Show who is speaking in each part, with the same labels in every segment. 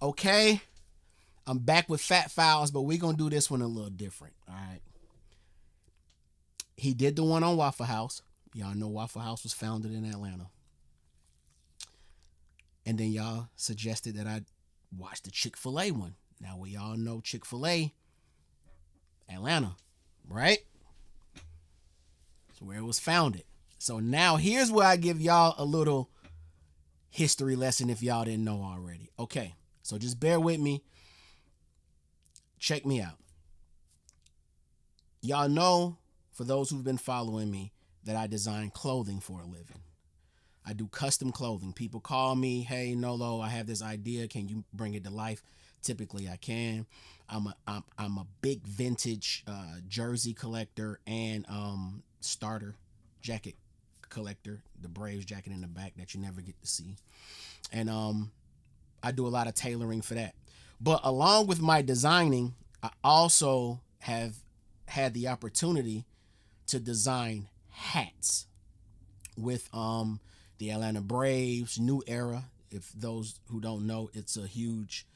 Speaker 1: Okay, I'm back with Fat Files, but we're gonna do this one a little different. All right. He did the one on Waffle House. Y'all know Waffle House was founded in Atlanta. And then y'all suggested that I watch the Chick-fil-A one. Now we all know Chick-fil-A, Atlanta, right? It's where it was founded. So now here's where I give y'all a little history lesson if y'all didn't know already. Okay, so just bear with me. Check me out. Y'all know, for those who've been following me, that I design clothing for a living. I do custom clothing. People call me, hey Nolo, I have this idea. Can you bring it to life? Typically I can. I'm a big vintage jersey collector and starter jacket collector. The Braves jacket in the back that you never get to see. And I do a lot of tailoring for that. But along with my designing, I also have had the opportunity to design hats with the Atlanta Braves, New Era. If those who don't know, it's a huge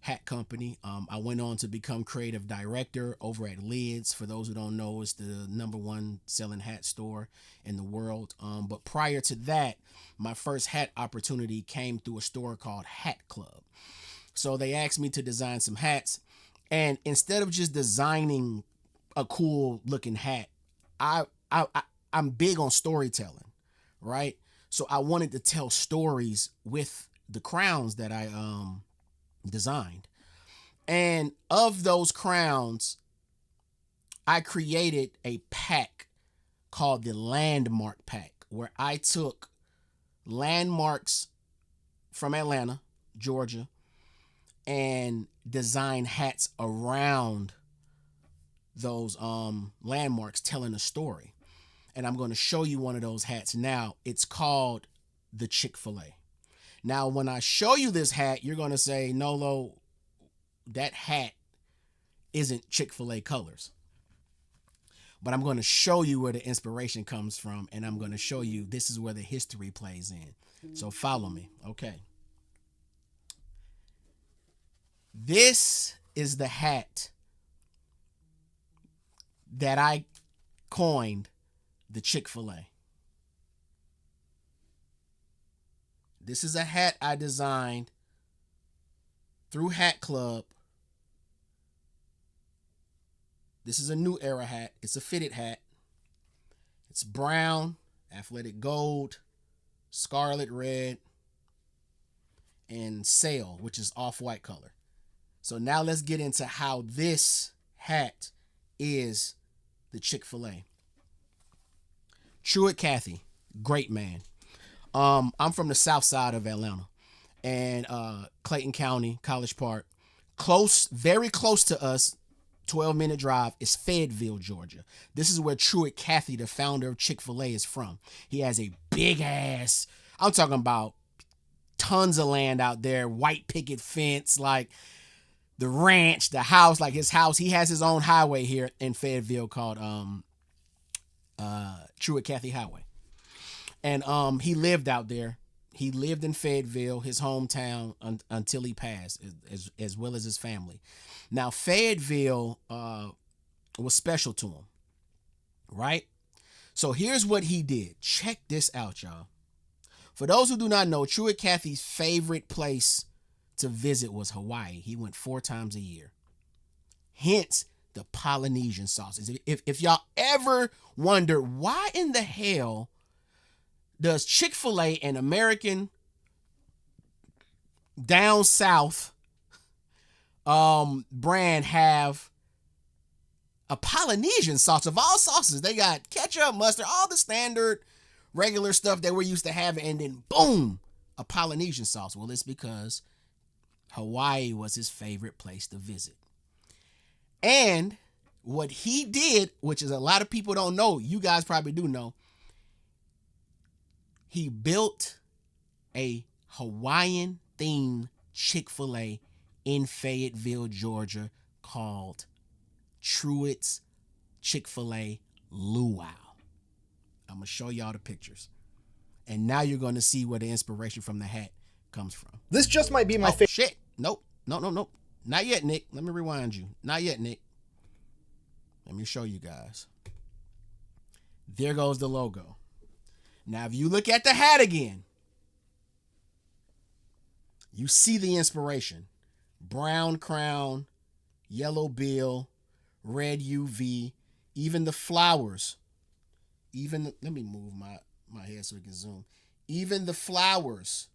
Speaker 1: hat company. I went on to become creative director over at Lids. For those who don't know, it's the number one selling hat store in the world. But prior to that, my first hat opportunity came through a store called Hat Club. So they asked me to design some hats. And instead of just designing a cool looking hat, I'm big on storytelling, right? So I wanted to tell stories with the crowns that I designed. And of those crowns, I created a pack called the Landmark Pack, where I took landmarks from Atlanta, Georgia, and designed hats around those landmarks telling a story. And I'm going to show you one of those hats now. It's called the Chick-fil-A. Now, when I show you this hat, you're going to say, Nolo, that hat isn't Chick-fil-A colors. But I'm going to show you where the inspiration comes from, and I'm going to show you this is where the history plays in. So follow me. Okay. This is the hat that I coined the Chick-fil-A. This is a hat I designed through Hat Club. This is a New Era hat. It's a fitted hat. It's brown, athletic gold, scarlet red, and sail, which is off-white color. So now let's get into how this hat is the Chick-fil-A. Truett Cathy, great man. I'm from the south side of Atlanta, and Clayton County, College Park. Close, very close to us, 12-minute drive, is Fayetteville, Georgia. This is where Truett Cathy, the founder of Chick-fil-A, is from. He has a big ass, I'm talking about tons of land out there, white picket fence, like the ranch, the house, like his house. He has his own highway here in Fayetteville called Truett Cathy Highway. And he lived out there. He lived in Fayetteville, his hometown, until he passed, as well as his family. Now, Fayetteville was special to him, right? So here's what he did. Check this out, y'all. For those who do not know, Truett Cathy's favorite place to visit was Hawaii. He went 4 times a year. Hence the Polynesian sauces. If y'all ever wonder why in the hell does Chick-fil-A, an American down south brand, have a Polynesian sauce of all sauces? They got ketchup, mustard, all the standard regular stuff that we're used to having, and then boom, a Polynesian sauce. Well, it's because Hawaii was his favorite place to visit. And what he did, which is a lot of people don't know, you guys probably do know, he built a Hawaiian themed Chick-fil-A in Fayetteville, Georgia, called Truett's Chick-fil-A Luau. I'm going to show y'all the pictures. And now you're going to see where the inspiration from the hat comes from.
Speaker 2: This just might be my favorite.
Speaker 1: Shit. Nope. No, no, nope. Not yet, Nick. Let me rewind you. Not yet, Nick. Let me show you guys. There goes the logo. Now, if you look at the hat again, you see the inspiration. Brown crown, yellow bill, red UV, even the flowers. Let me move my head so we can zoom. Even the flowers,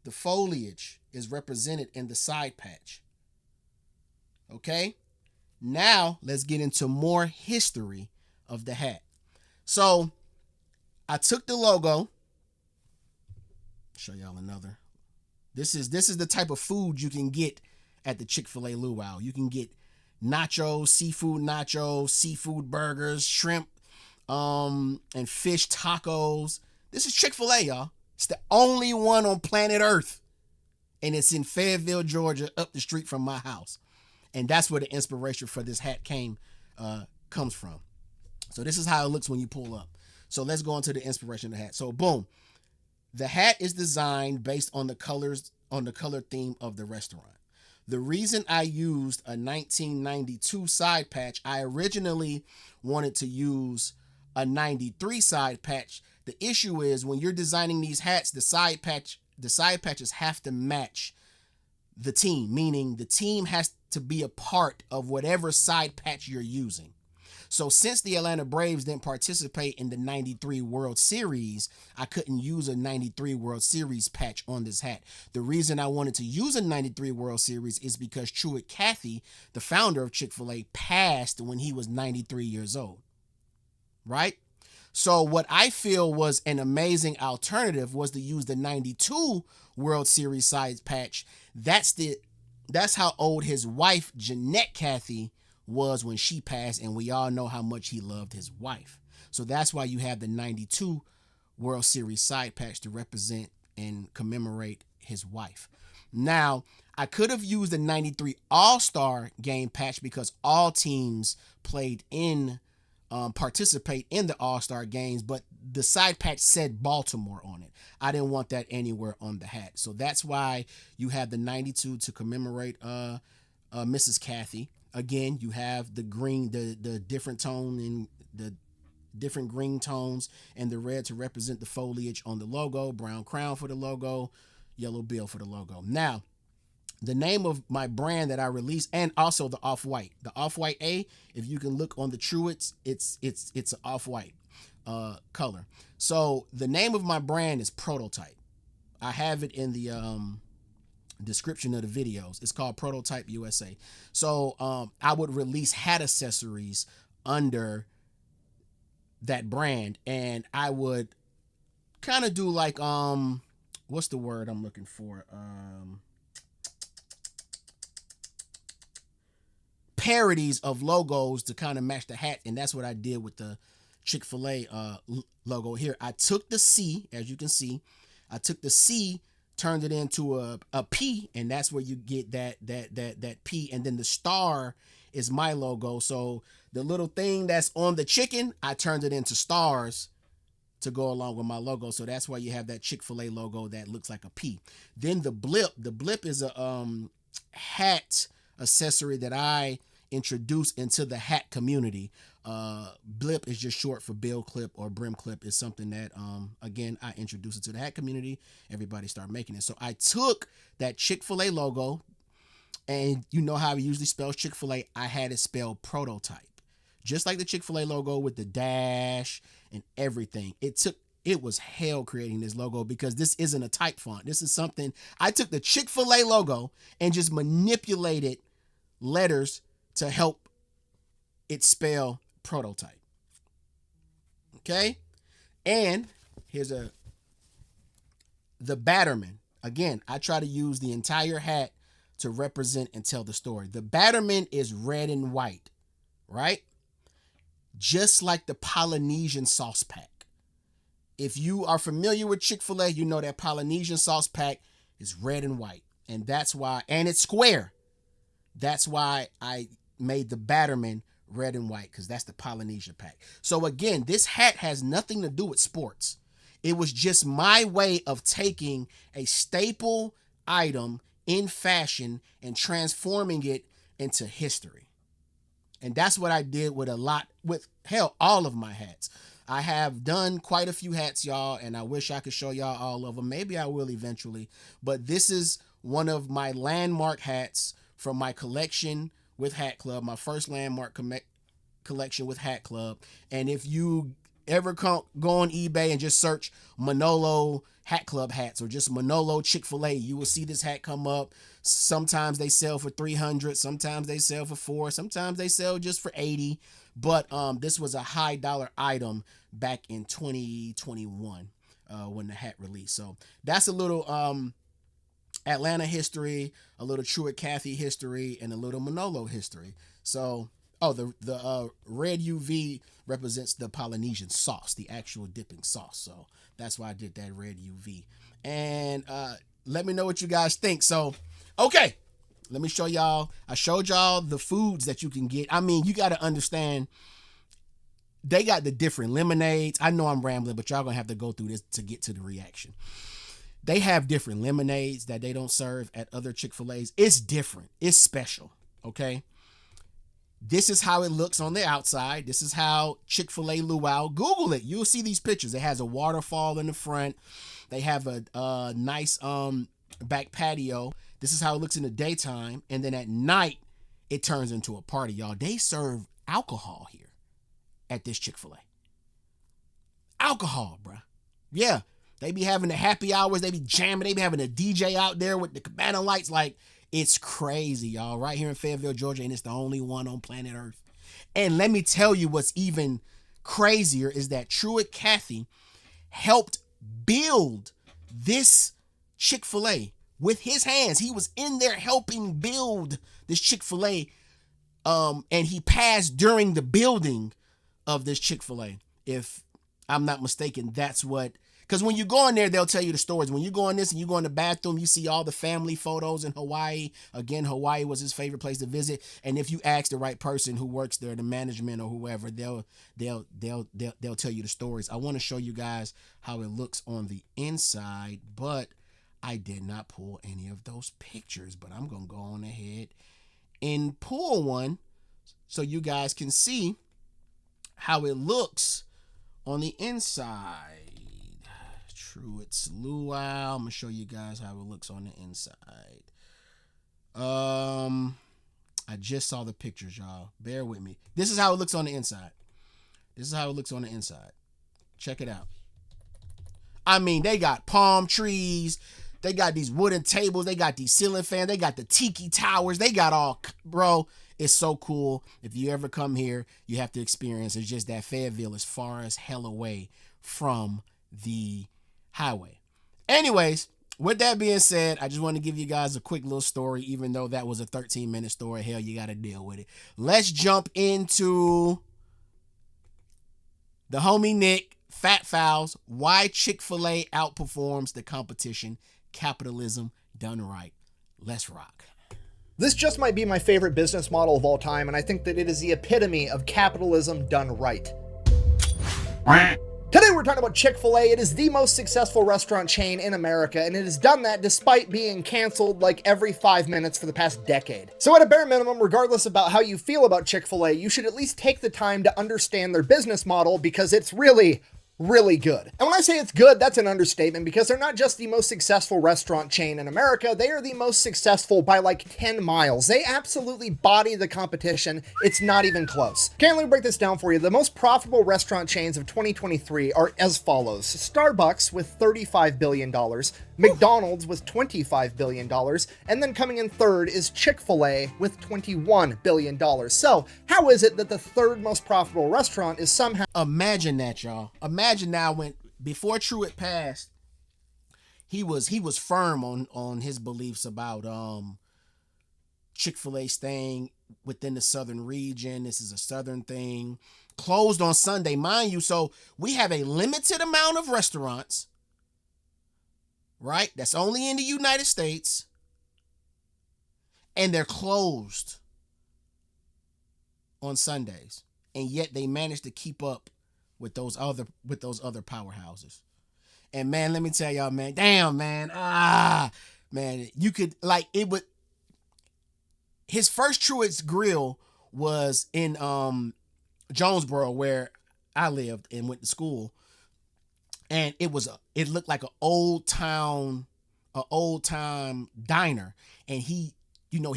Speaker 1: the foliage is represented in the side patch. Okay? Now, let's get into more history of the hat. So, I took the logo. Show y'all another. This is the type of food you can get at the Chick-fil-A luau. You can get nachos, seafood burgers, shrimp, and fish tacos. This is Chick-fil-A, y'all. It's the only one on planet Earth. And it's in Fayetteville, Georgia, up the street from my house. And that's where the inspiration for this hat comes from. So this is how it looks when you pull up. So let's go into the inspiration of the hat. So boom. The hat is designed based on the color theme of the restaurant. The reason I used a 1992 side patch, I originally wanted to use a 93 side patch. The issue is when you're designing these hats, the side patches have to match the team, meaning the team has to be a part of whatever side patch you're using. So since the Atlanta Braves didn't participate in the 93 World Series, I couldn't use a 93 World Series patch on this hat. The reason I wanted to use a 93 World Series is because Truett Cathy, the founder of Chick-fil-A, passed when he was 93 years old. Right? So what I feel was an amazing alternative was to use the 92 World Series side patch. That's how old his wife, Jeanette Cathy, was when she passed, and we all know how much he loved his wife. So that's why you have the 92 World Series side patch to represent and commemorate his wife. Now, I could have used the 93 All-Star game patch because all teams participate in the All-Star games, but the side patch said Baltimore on it. I didn't want that anywhere on the hat. So that's why you have the 92 to commemorate Mrs. Cathy. Again, you have the green, the different tone in the different green tones, and the red to represent the foliage on the logo, brown crown for the logo, yellow bill for the logo. Now, the name of my brand that I released, and also the off-white. The off-white A, if you can look on the Truett's, it's an off-white color. So the name of my brand is Prototype. I have it in the description of the videos. It's called Prototype USA. So I would release hat accessories under that brand, and I would kind of do like what's the word I'm looking for? Parodies of logos to kind of match the hat, and that's what I did with the Chick-fil-A logo here. I took the C, as you can see, turned it into a P, and that's where you get that P, and then the star is my logo. So the little thing that's on the chicken, I turned it into stars to go along with my logo. So that's why you have that Chick-fil-A logo that looks like a P. Then the blip is a hat accessory that I introduced into the hat community. Blip is just short for bill clip or brim clip. Is something that again I introduced it to the hat community. Everybody started making it. So I took that Chick-fil-A logo, and you know how I usually spell Chick-fil-A. I had it spelled Prototype, just like the Chick-fil-A logo with the dash and everything. It was hell creating this logo because this isn't a type font. This is something I took the Chick-fil-A logo and just manipulated letters to help it spell Prototype. Okay? And here's the Batterman. Again, I try to use the entire hat to represent and tell the story. The Batterman is red and white, right? Just like the Polynesian sauce pack. If you are familiar with Chick-fil-A, you know that Polynesian sauce pack is red and white. And that's why, and it's square. That's why I made the Batterman red and white, because that's the Polynesian pack. So again, this hat has nothing to do with sports. It was just my way of taking a staple item in fashion and transforming it into history. And that's what I did with all of my hats. I have done quite a few hats, y'all, and I wish I could show y'all all of them. Maybe I will eventually, but this is one of my landmark hats from my collection with Hat Club, my first landmark collection with Hat Club. And if you ever go on eBay and just search Manolo Hat Club hats or just Manolo Chick-Fil-A, you will see this hat come up. Sometimes they sell for $300, sometimes they sell for $400, sometimes they sell just for $80. But this was a high dollar item back in 2021 when the hat released. So that's a little Atlanta history, a little Truett Cathy history, and a little Manolo history. So, the red UV represents the Polynesian sauce, the actual dipping sauce. So that's why I did that red UV. And let me know what you guys think. So, okay, let me show y'all. I showed y'all the foods that you can get. I mean, you got to understand, they got the different lemonades. I know I'm rambling, but y'all gonna have to go through this to get to the reaction. They have different lemonades that they don't serve at other Chick-fil-A's. It's different. It's special. Okay. This is how it looks on the outside. This is how Chick-fil-A luau. Google it. You'll see these pictures. It has a waterfall in the front. They have a nice back patio. This is how it looks in the daytime. And then at night, it turns into a party, y'all. They serve alcohol here at this Chick-fil-A. Alcohol, bruh. Yeah. They be having the happy hours. They be jamming. They be having a DJ out there with the cabana lights. Like, it's crazy, y'all. Right here in Fayetteville, Georgia, and it's the only one on planet Earth. And let me tell you what's even crazier is that Truett Cathy helped build this Chick-fil-A with his hands. He was in there helping build this Chick-fil-A, and he passed during the building of this Chick-fil-A. If I'm not mistaken, that's what... Because when you go in there, they'll tell you the stories. When you go in this and you go in the bathroom, you see all the family photos in Hawaii. Again, Hawaii was his favorite place to visit. And if you ask the right person who works there, the management or whoever, they'll tell you the stories. I want to show you guys how it looks on the inside, but I did not pull any of those pictures. But I'm gonna go on ahead and pull one so you guys can see how it looks on the inside. Truett's luau. I'm gonna show you guys how it looks on the inside. I just saw the pictures, y'all. Bear with me. This is how it looks on the inside. This is how it looks on the inside. Check it out. I mean, they got palm trees. They got these wooden tables. They got these ceiling fans. They got the tiki towers. They got all, bro. It's so cool. If you ever come here, you have to experience. It's just that Fayetteville is far as hell away from the highway. Anyways, with that being said, I just want to give you guys a quick little story, even though that was a 13-minute story. Hell, you got to deal with it. Let's jump into the homie Nick, Fat Fouls, why Chick-fil-A outperforms the competition. Capitalism done right. Let's rock.
Speaker 2: This just might be my favorite business model of all time, and I think that it is the epitome of capitalism done right. Today we're talking about Chick-fil-A. It is the most successful restaurant chain in America, and it has done that despite being canceled like every 5 minutes for the past decade. So at a bare minimum, regardless about how you feel about Chick-fil-A, you should at least take the time to understand their business model because it's really good. And when I say it's good, that's an understatement because they're not just the most successful restaurant chain in America, they are the most successful by like 10 miles. They absolutely body the competition. It's not even close. Okay, let me break this down for you. The most profitable restaurant chains of 2023 are as follows. Starbucks with $35 billion, McDonald's with $25 billion, and then coming in third is Chick-fil-A with $21 billion. So how is it that the third most profitable restaurant is somehow...
Speaker 1: Imagine that, y'all. Imagine now when, before Truett passed, he was firm on his beliefs about Chick-fil-A staying within the southern region. This is a southern thing. Closed on Sunday, mind you. So we have a limited amount of restaurants, right? That's only in the United States. And they're closed on Sundays. And yet they managed to keep up with those other powerhouses. And man, let me tell y'all, man, damn, man, Man, you could like it would. His first Truett's Grill was in Jonesboro, where I lived and went to school, and it looked like an old time diner, and he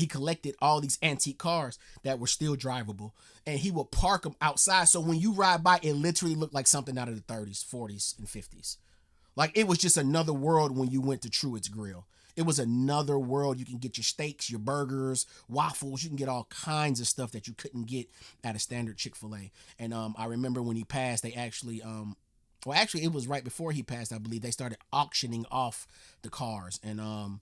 Speaker 1: collected all these antique cars that were still drivable, and he would park them outside. So when you ride by, it literally looked like something out of the 30s, 40s, and 50s. Like it was just another world when you went to Truett's Grill. It was another world. You can get your steaks, your burgers, waffles. You can get all kinds of stuff that you couldn't get at a standard Chick-fil-A. And I remember when he passed, they actually, it was right before he passed, I believe. They started auctioning off the cars. And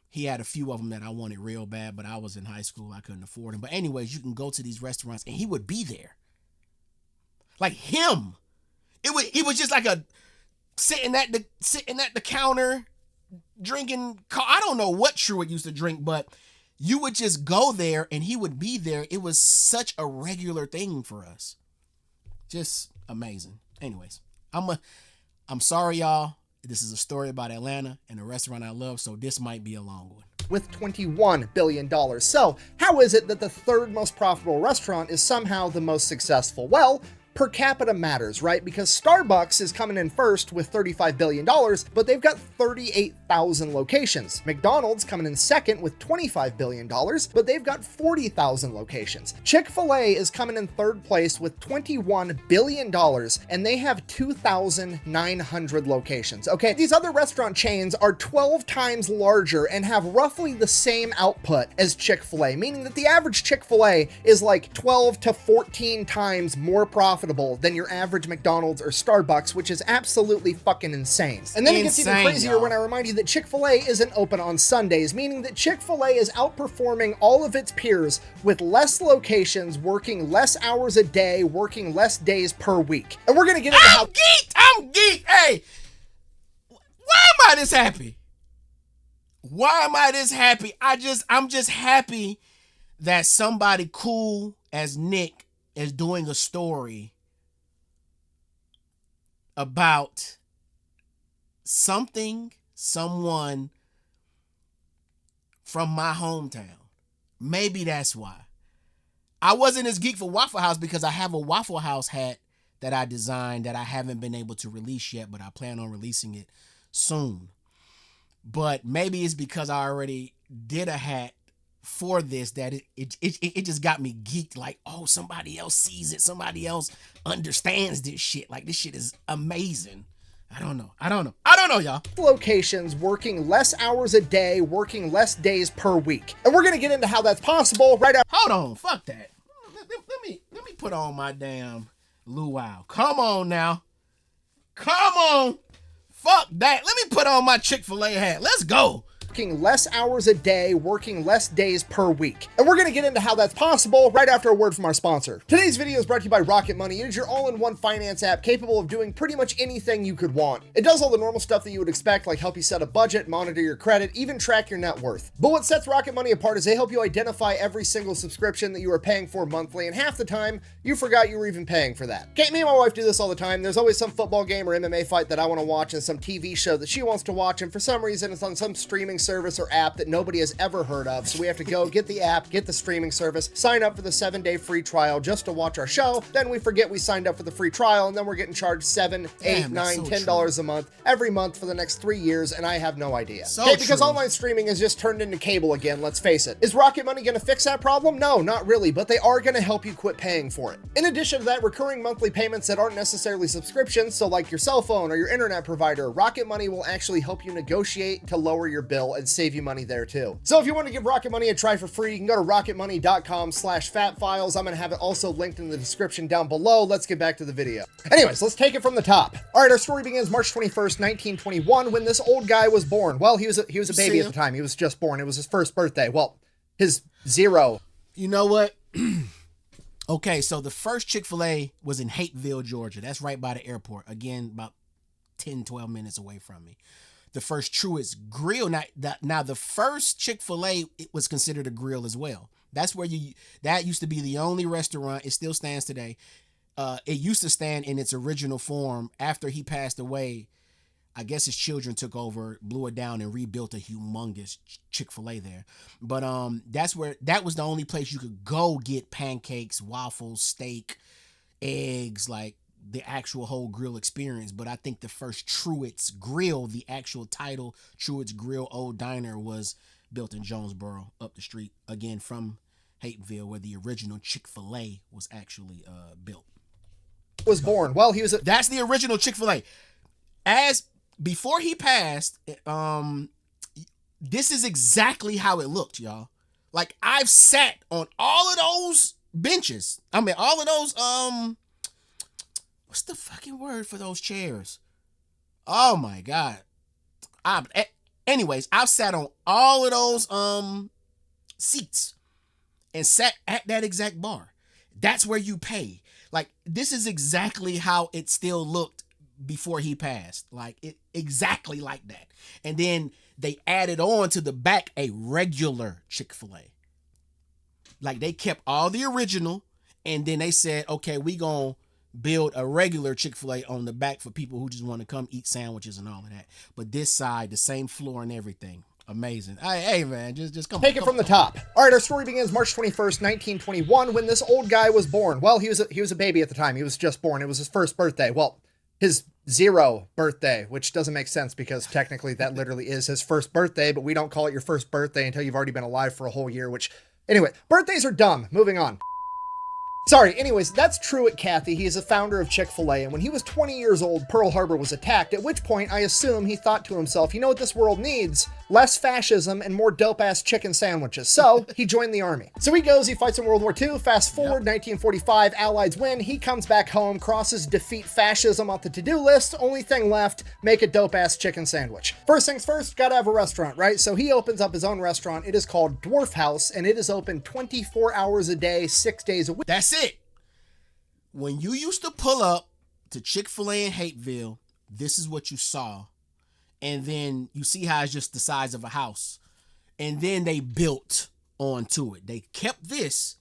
Speaker 1: he had a few of them that I wanted real bad, but I was in high school. I couldn't afford them. But anyways, you can go to these restaurants, and he would be there. Like him. He was just like sitting at the counter, drinking. I don't know what Truett used to drink, but you would just go there and he would be there. It was such a regular thing for us. Just amazing. Anyways, I'm sorry, y'all. This is a story about Atlanta and a restaurant I love, so this might be a long one.
Speaker 2: With $21 billion. So, how is it that the third most profitable restaurant is somehow the most successful? Well, per capita matters, right? Because Starbucks is coming in first with $35 billion, but they've got 38,000 locations. McDonald's coming in second with $25 billion, but they've got 40,000 locations. Chick-fil-A is coming in third place with $21 billion, and they have 2,900 locations. Okay, these other restaurant chains are 12 times larger and have roughly the same output as Chick-fil-A, meaning that the average Chick-fil-A is like 12 to 14 times more profitable than your average McDonald's or Starbucks, which is absolutely fucking insane. And then it gets even crazier when I remind you that Chick-fil-A isn't open on Sundays, meaning that Chick-fil-A is outperforming all of its peers with less locations, working less hours a day, working less days per week. And we're gonna get into how
Speaker 1: I'm geeked. Hey, why am I this happy? Why am I this happy? I'm just happy that somebody cool as Nick is doing a story about someone from my hometown. Maybe that's why. I wasn't as geek for Waffle House because I have a Waffle House hat that I designed that I haven't been able to release yet, but I plan on releasing it soon. But maybe it's because I already did a hat for this that it just got me geeked. Like, oh, somebody else sees it, somebody else understands this shit. Like, this shit is amazing. I don't know, y'all.
Speaker 2: Locations, working less hours a day, working less days per week. And we're gonna get into how that's possible right after.
Speaker 1: Hold on, fuck that. Let me put on my damn luau. Come on now. Come on. Fuck that. Let me put on my Chick-fil-A hat. Let's go.
Speaker 2: Working less hours a day, working less days per week. And we're going to get into how that's possible right after a word from our sponsor. Today's video is brought to you by Rocket Money. It is your all-in-one finance app capable of doing pretty much anything you could want. It does all the normal stuff that you would expect, like help you set a budget, monitor your credit, even track your net worth. But what sets Rocket Money apart is they help you identify every single subscription that you are paying for monthly, and half the time, you forgot you were even paying for that. Okay, me and my wife do this all the time. There's always some football game or MMA fight that I want to watch and some TV show that she wants to watch, and for some reason it's on some streaming service or app that nobody has ever heard of. So we have to go get the app, get the streaming service, sign up for the 7-day free trial just to watch our show. Then we forget we signed up for the free trial, and then we're getting charged $7, $8, $9, $10 a month every month for the next 3 years, and I have no idea. Okay, because online streaming has just turned into cable again, let's face it. Is Rocket Money going to fix that problem? No, not really, but they are going to help you quit paying for it. In addition to that, recurring monthly payments that aren't necessarily subscriptions, so like your cell phone or your internet provider, Rocket Money will actually help you negotiate to lower your bill and save you money there too. So if you want to give Rocket Money a try for free, you can go to rocketmoney.com/fatfiles. I'm going to have it also linked in the description down below. Let's get back to the video. Anyways, let's take it from the top. All right, our story begins March 21st, 1921, when this old guy was born. Well, he was a baby at the time. He was just born. It was his first birthday. Well, his 0.
Speaker 1: You know what? Okay, so the first Chick-fil-A was in Hateville, Georgia. That's right by the airport. Again, about 10, 12 minutes away from me. The first Truett's Grill. Now the first Chick-fil-A, it was considered a grill as well. That's where that used to be the only restaurant. It still stands today. It used to stand in its original form after he passed away. I guess his children took over, blew it down, and rebuilt a humongous Chick-fil-A there. But that was the only place you could go get pancakes, waffles, steak, eggs, like the actual whole grill experience. But I think the first Truett's Grill, the actual title Truett's Grill Old Diner, was built in Jonesboro up the street, again from Hapeville, where the original Chick-fil-A was actually built.
Speaker 2: Was born. Well,
Speaker 1: that's the original Chick-fil-A. As before he passed, this is exactly how it looked, y'all. Like, I've sat on all of those benches. I mean, all of those what's the fucking word for those chairs? Oh my God. Anyways, I've sat on all of those seats and sat at that exact bar. That's where you pay. Like, this is exactly how it still looked before he passed. Like, it exactly like that. And then they added on to the back a regular Chick-fil-A. Like, they kept all the original, and then they said, okay, we gonna build a regular Chick-fil-A on the back for people who just want to come eat sandwiches and all of that. But this side, the same floor and everything. Amazing. Hey man, just come
Speaker 2: Take it from the top. All right, our story begins March 21st, 1921, when this old guy was born. Well, he was a baby at the time. He was just born. It was his first birthday. Well, his 0 birthday, which doesn't make sense because technically that literally is his first birthday, but we don't call it your first birthday until you've already been alive for a whole year, which, anyway, birthdays are dumb. Moving on. Sorry, anyways, that's Truett Cathy. He is a founder of Chick-fil-A, and when he was 20 years old, Pearl Harbor was attacked, at which point I assume he thought to himself, you know what this world needs? Less fascism and more dope-ass chicken sandwiches. So, he joined the army. So he goes, he fights in World War II, fast forward, 1945, Allies win, he comes back home, crosses defeat fascism off the to-do list, only thing left, make a dope-ass chicken sandwich. First things first, gotta have a restaurant, right? So he opens up his own restaurant. It is called Dwarf House, and it is open 24 hours a day, 6 days a week.
Speaker 1: That's it. When you used to pull up to Chick-fil-A in Hapeville, this is what you saw. And then you see how it's just the size of a house. And then they built onto it. They kept this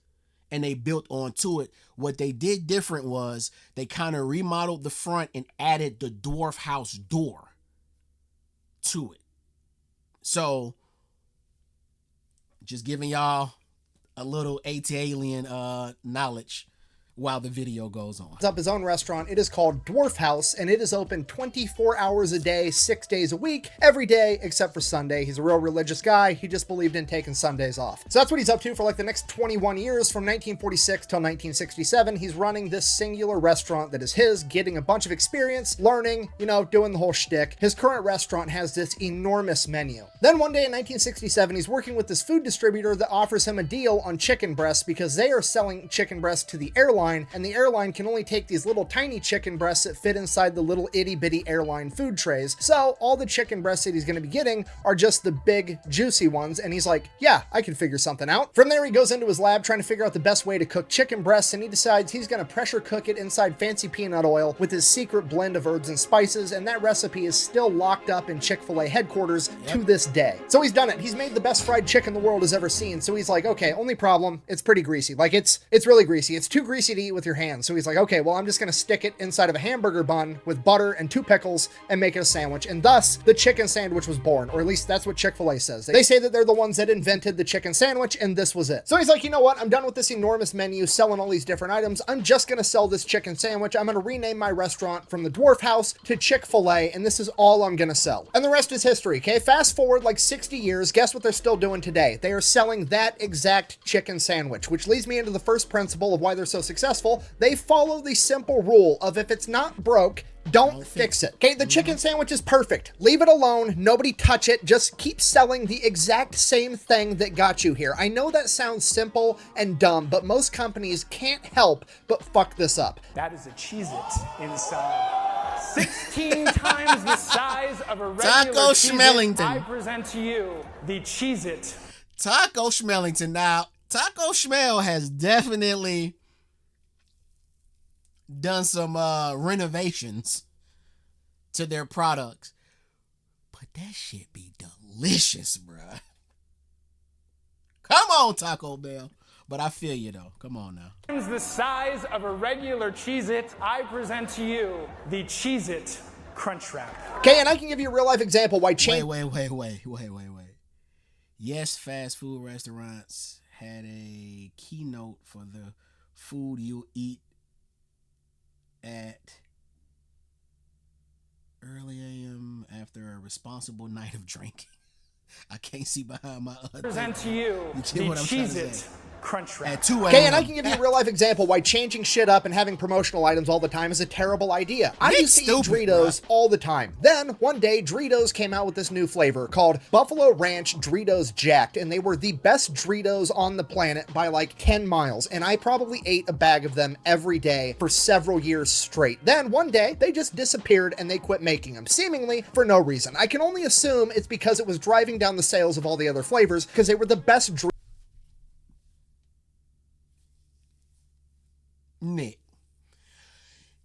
Speaker 1: and they built onto it. What they did different was they kind of remodeled the front and added the Dwarf House door to it. So, just giving y'all a little ATLien knowledge while the video goes on.
Speaker 2: Up his own restaurant. It is called Dwarf House, and it is open 24 hours a day, 6 days a week, every day except for Sunday. He's a real religious guy. He just believed in taking Sundays off. So that's what he's up to for like the next 21 years, from 1946 till 1967. He's running this singular restaurant that is his, getting a bunch of experience, learning, you know, doing the whole shtick. His current restaurant has this enormous menu. Then one day in 1967, he's working with this food distributor that offers him a deal on chicken breasts because they are selling chicken breasts to the airline, and the airline can only take these little tiny chicken breasts that fit inside the little itty bitty airline food trays. So all the chicken breasts that he's going to be getting are just the big juicy ones, and he's like, yeah, I can figure something out. From there, he goes into his lab trying to figure out the best way to cook chicken breasts, and he decides he's going to pressure cook it inside fancy peanut oil with his secret blend of herbs and spices, and that recipe is still locked up in Chick-fil-A headquarters to this day. So he's done it. He's made the best fried chicken the world has ever seen. So he's like, okay, only problem, it's pretty greasy. Like, it's really greasy. It's too greasy to eat with your hands. So he's like, okay, well, I'm just going to stick it inside of a hamburger bun with butter and 2 pickles and make it a sandwich. And thus, the chicken sandwich was born, or at least that's what Chick-fil-A says. They say that they're the ones that invented the chicken sandwich, and this was it. So he's like, you know what? I'm done with this enormous menu selling all these different items. I'm just going to sell this chicken sandwich. I'm going to rename my restaurant from the Dwarf House to Chick-fil-A, and this is all I'm going to sell. And the rest is history, okay? Fast forward like 60 years. Guess what they're still doing today? They are selling that exact chicken sandwich, which leads me into the first principle of why they're so successful. They follow the simple rule of if it's not broke, don't fix it. Okay, the chicken sandwich is perfect. Leave it alone. Nobody touch it. Just keep selling the exact same thing that got you here. I know that sounds simple and dumb, but most companies can't help but fuck this up.
Speaker 3: That is a Cheez-It inside. 16 times the size of a regular
Speaker 1: Taco
Speaker 3: Cheez-It.
Speaker 1: Schmellington.
Speaker 3: I present to you the Cheez-It.
Speaker 1: Taco Schmellington. Now, Taco Schmell has definitely done some renovations to their products, but that shit be delicious, bruh. Come on, Taco Bell. But I feel you though. Come on now.
Speaker 3: The size of a regular Cheez-It. I present to you the Cheez-It. Crunchwrap.
Speaker 2: Okay, and I can give you a real life example why chain.
Speaker 1: Wait. Yes, fast food restaurants had a keynote for the food you eat at early a.m. after a responsible night of drinking. I can't see behind my other.
Speaker 3: Present to you the Cheez-It Crunchwrap.
Speaker 1: At 2 a.m.
Speaker 2: Okay, and I can give you a real life example why changing shit up and having promotional items all the time is a terrible idea. I used to eat Doritos all the time. Then, one day, Doritos came out with this new flavor called Buffalo Ranch Doritos Jacked, and they were the best Doritos on the planet by like 10 miles, and I probably ate a bag of them every day for several years straight. Then, one day, they just disappeared and they quit making them, seemingly for no reason. I can only assume it's because it was driving down the sales of all the other flavors, because they were the best Doritos.
Speaker 1: Nick,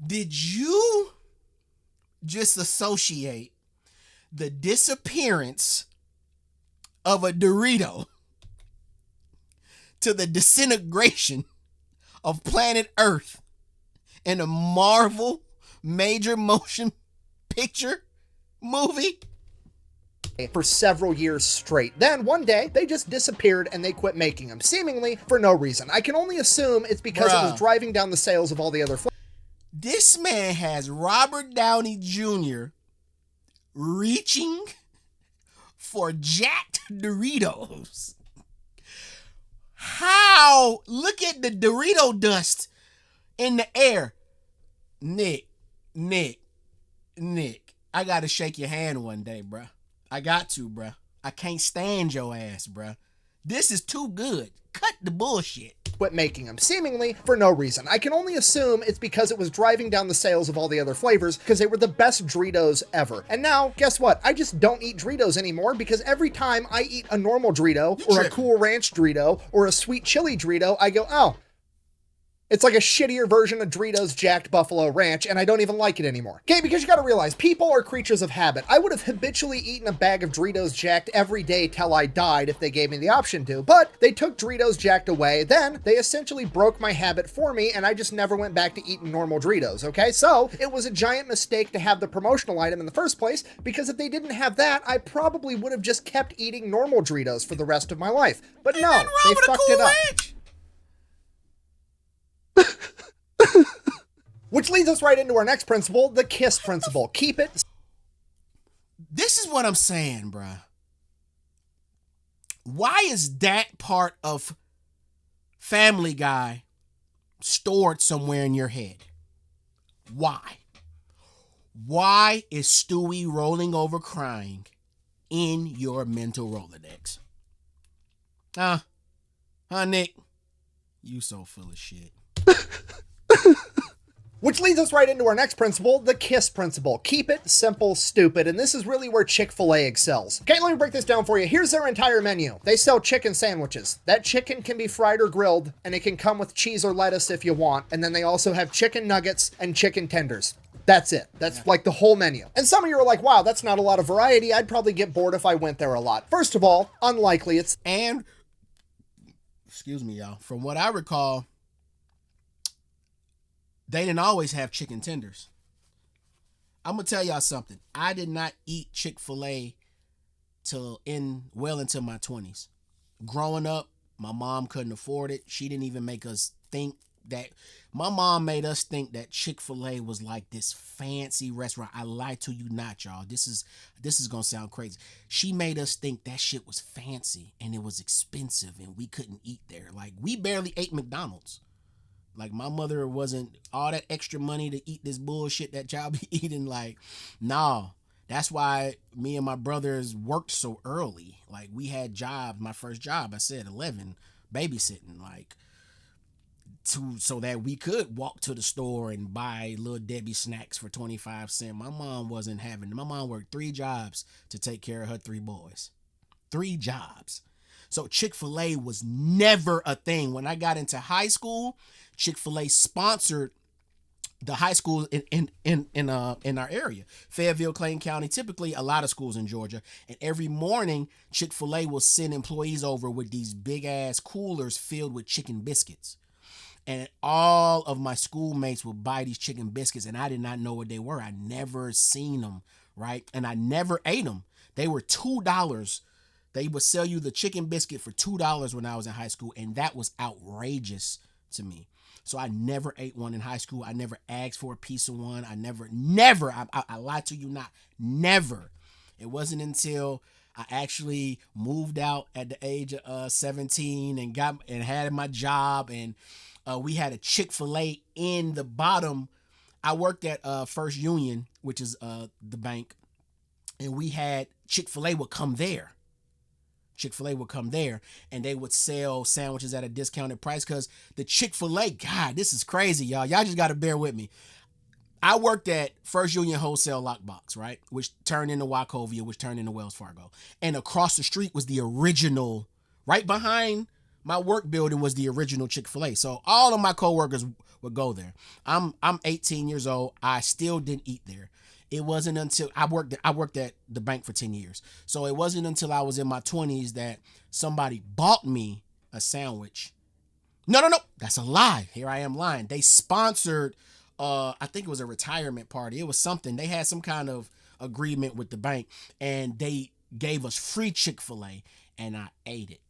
Speaker 1: did you just associate the disappearance of a Dorito to the disintegration of planet Earth in a Marvel major motion picture movie?
Speaker 2: For several years straight. Then, one day, they just disappeared and they quit making them, seemingly for no reason. I can only assume it's because it was driving down the sales of all the other flavors.
Speaker 1: This man has Robert Downey Jr. reaching for jacked Doritos. How? Look at the Dorito dust in the air. Nick, I gotta shake your hand one day, bruh. I got to, bruh. I can't stand your ass, bruh. This is too good. Cut the bullshit.
Speaker 2: Quit making them, seemingly for no reason. I can only assume it's because it was driving down the sales of all the other flavors, because they were the best Doritos ever. And now, guess what? I just don't eat Doritos anymore, because every time I eat a normal Dorito, or a Cool Ranch Dorito, or a Sweet Chili Dorito, I go, oh, it's like a shittier version of Doritos Jacked Buffalo Ranch, and I don't even like it anymore. Okay, because you gotta realize, people are creatures of habit. I would have habitually eaten a bag of Doritos Jacked every day till I died if they gave me the option to, but they took Doritos Jacked away, then they essentially broke my habit for me, and I just never went back to eating normal Doritos, okay? So, it was a giant mistake to have the promotional item in the first place, because if they didn't have that, I probably would have just kept eating normal Doritos for the rest of my life. But no, they fucked it up. Which leads us right into our next principle, the KISS principle. Keep it.
Speaker 1: This is what I'm saying, bruh. Why is that part of Family Guy stored somewhere in your head? Why? Why is Stewie rolling over crying in your mental Rolodex? Nick? You so full of shit.
Speaker 2: Which leads us right into our next principle, the KISS principle. Keep it simple, stupid. And this is really where Chick-fil-A excels. Okay, let me break this down for you. Here's their entire menu. They sell chicken sandwiches. That chicken can be fried or grilled, and it can come with cheese or lettuce if you want. And then they also have chicken nuggets and chicken tenders. That's it. That's like the whole menu. And some of you are like, wow, that's not a lot of variety. I'd probably get bored if I went there a lot. First of all, unlikely.
Speaker 1: And, excuse me, y'all. From what I recall, they didn't always have chicken tenders. I'm going to tell y'all something. I did not eat Chick-fil-A well into my 20s. Growing up, my mom couldn't afford it. She didn't even make us think that. My mom made us think that Chick-fil-A was like this fancy restaurant. I lie to you not, y'all. This is going to sound crazy. She made us think that shit was fancy and it was expensive and we couldn't eat there. Like, we barely ate McDonald's. Like, my mother wasn't all that extra money to eat this bullshit that y'all be eating. Like, no. That's why me and my brothers worked so early. Like, we had jobs. My first job, I said 11, babysitting. Like, so that we could walk to the store and buy Little Debbie snacks for 25 cents. My mom worked 3 jobs to take care of her 3 boys. 3 jobs. So Chick-fil-A was never a thing. When I got into high school, Chick-fil-A sponsored the high schools in our area, Fayetteville, Clayton County, typically a lot of schools in Georgia. And every morning, Chick-fil-A will send employees over with these big ass coolers filled with chicken biscuits. And all of my schoolmates would buy these chicken biscuits, and I did not know what they were. I never seen them, right? And I never ate them. They were $2. They would sell you the chicken biscuit for $2 when I was in high school, and that was outrageous to me. So I never ate one in high school. I never asked for a piece of one. I never, I lied to you not, never. It wasn't until I actually moved out at the age of 17 and had my job, and we had a Chick-Fil-A in the bottom. I worked at First Union, which is the bank, and we had Chick-Fil-A would come there. Chick-fil-A would come there, and they would sell sandwiches at a discounted price, because the Chick-fil-A, God, this is crazy, y'all. Y'all just got to bear with me. I worked at First Union Wholesale Lockbox, right? Which turned into Wachovia, which turned into Wells Fargo. And across the street was the original, right behind my work building was the original Chick-fil-A. So all of my coworkers would go there. I'm 18 years old. I still didn't eat there. It wasn't until I worked at the bank for 10 years. So it wasn't until I was in my 20s that somebody bought me a sandwich. No. That's a lie. Here I am lying. They sponsored, I think it was a retirement party. It was something. They had some kind of agreement with the bank, and they gave us free Chick-fil-A, and I ate it.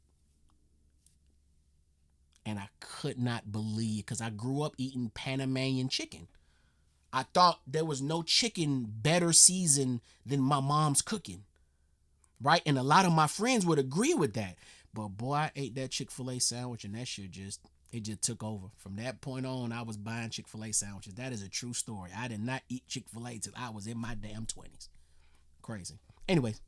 Speaker 1: And I could not believe, because I grew up eating Panamanian chicken. I thought there was no chicken better seasoned than my mom's cooking, right? And a lot of my friends would agree with that. But boy, I ate that Chick-fil-A sandwich, and that shit just took over. From that point on, I was buying Chick-fil-A sandwiches. That is a true story. I did not eat Chick-fil-A till I was in my damn 20s. Crazy. Anyways,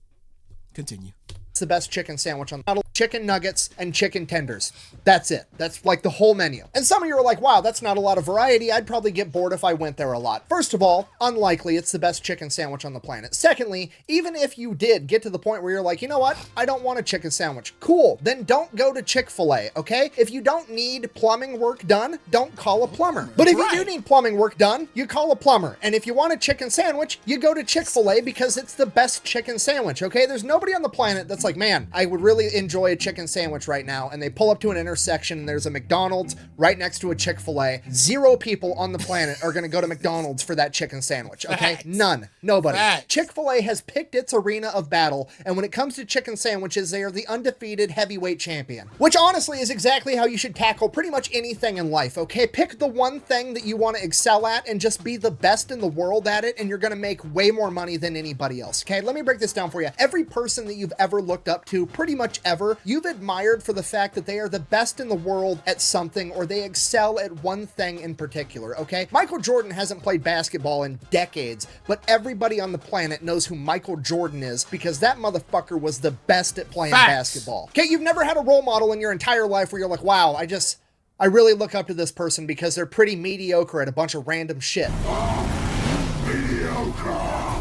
Speaker 1: continue.
Speaker 2: It's the best chicken sandwich on the model. Chicken nuggets and chicken tenders. That's it. That's like the whole menu. And some of you are like, wow, that's not a lot of variety. I'd probably get bored if I went there a lot. First of all, unlikely. It's the best chicken sandwich on the planet. Secondly, even if you did get to the point where you're like, you know what? I don't want a chicken sandwich. Cool. Then don't go to Chick-fil-A, okay? If you don't need plumbing work done, don't call a plumber. But if you do need plumbing work done, you call a plumber. And if you want a chicken sandwich, you go to Chick-fil-A, because it's the best chicken sandwich, okay? There's nobody on the planet that's like, man, I would really enjoy a chicken sandwich right now, and they pull up to an intersection and there's a McDonald's right next to a Chick-fil-A. 0 people on the planet are going to go to McDonald's for that chicken sandwich, okay? Facts. None. Nobody. Facts. Chick-fil-A has picked its arena of battle, and when it comes to chicken sandwiches, they are the undefeated heavyweight champion, which honestly is exactly how you should tackle pretty much anything in life, okay? Pick the one thing that you want to excel at and just be the best in the world at it, and you're going to make way more money than anybody else, okay? Let me break this down for you. Every person that you've ever looked up to, pretty much ever, you've admired for the fact that they are the best in the world at something, or they excel at one thing in particular, okay? Michael Jordan hasn't played basketball in decades, but everybody on the planet knows who Michael Jordan is, because that motherfucker was the best at playing basketball. Okay, you've never had a role model in your entire life where you're like, wow, I really look up to this person because they're pretty mediocre at a bunch of random shit. Mediocre.